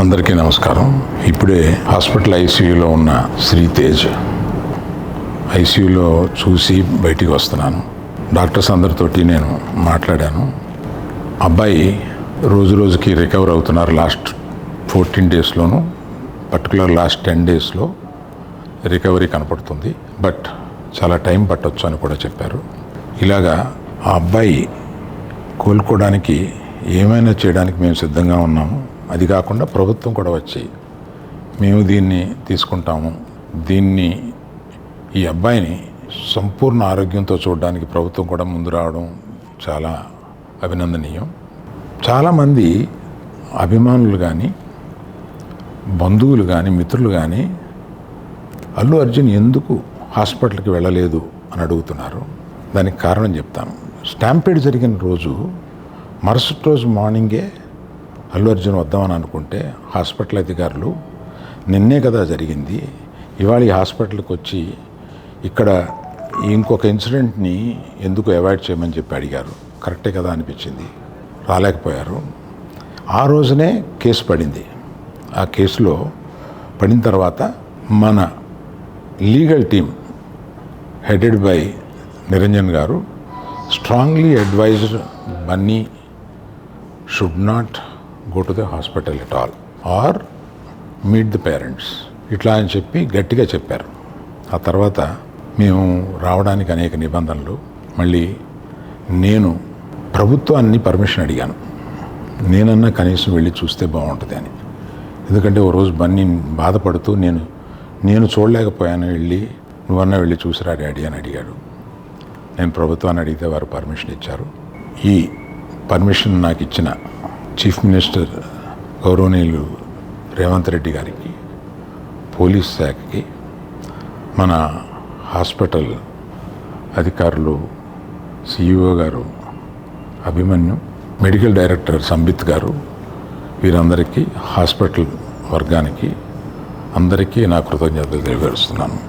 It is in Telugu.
అందరికీ నమస్కారం. ఇప్పుడే హాస్పిటల్ ఐసీయూలో ఉన్న శ్రీతేజ్ ఐసీయూలో చూసి బయటికి వస్తున్నాను. డాక్టర్స్ అందరితోటి నేను మాట్లాడాను. అబ్బాయి రోజు రోజుకి రికవర్ అవుతున్నారు. లాస్ట్ 14 డేస్లోనూ, పర్టికులర్ లాస్ట్ 10 డేస్లో రికవరీ కనపడుతుంది. బట్ చాలా టైం పట్టొచ్చు అని కూడా చెప్పారు. ఇలాగా ఆ అబ్బాయి కోలుకోవడానికి ఏమైనా చేయడానికి మేము సిద్ధంగా ఉన్నాము. అది కాకుండా ప్రభుత్వం కూడా వచ్చి మేము దీన్ని తీసుకుంటాము, ఈ అబ్బాయిని సంపూర్ణ ఆరోగ్యంతో చూడడానికి ప్రభుత్వం కూడా ముందు రావడం చాలా అభినందనీయం. చాలామంది అభిమానులు కానీ, బంధువులు కానీ, మిత్రులు కానీ అల్లు అర్జున్ ఎందుకు హాస్పిటల్కి వెళ్ళలేదు అని అడుగుతున్నారు. దానికి కారణం చెప్తాను. స్టాంపేడ్ జరిగిన రోజు మరుసటి రోజు మార్నింగే అల్లు అర్జున్ వద్దామని అనుకుంటే హాస్పిటల్ అధికారులు నిన్నే కదా జరిగింది, ఇవాళ ఈ హాస్పిటల్కి వచ్చి ఇక్కడ ఇంకొక ఇన్సిడెంట్ని ఎందుకు అవాయిడ్ చేయమని చెప్పి అడిగారు. కరెక్టే కదా అనిపించింది. రాలేకపోయారు. ఆ రోజునే కేసు పడింది. ఆ కేసులో పడిన తర్వాత మన legal team headed by Niranjan garu strongly advised Bunny should not go to the hospital at all or meet the parents ఇట్లా అని చెప్పి గట్టిగా చెప్పారు. ఆ తర్వాత మేము రావడానికి అనేక నిబంధనలు, మళ్ళీ నేను ప్రభుత్వాన్ని పర్మిషన్ అడిగాను. నేనన్నా కనీసం వెళ్ళి చూస్తే బాగుంటుంది అని. ఎందుకంటే ఓ రోజు బన్నీ బాధపడుతూ నేను చూడలేకపోయాను, నువ్వన్నా వెళ్ళి చూసిరా డాడీ అని అడిగాడు. నేను ప్రభుత్వాన్ని అడిగితే వారు పర్మిషన్ ఇచ్చారు. ఈ పర్మిషన్ నాకు ఇచ్చిన చీఫ్ మినిస్టర్ గౌరవనీయులు రేవంత్ రెడ్డి గారికి, పోలీస్ శాఖకి, మన హాస్పిటల్ అధికారులు, సిఇఓ గారు అభిమన్యు, మెడికల్ డైరెక్టర్ సంబిత్ గారు, వీరందరికీ, హాస్పిటల్ వర్గానికి అందరికీ నా కృతజ్ఞతలు తెలియజేస్తున్నాను.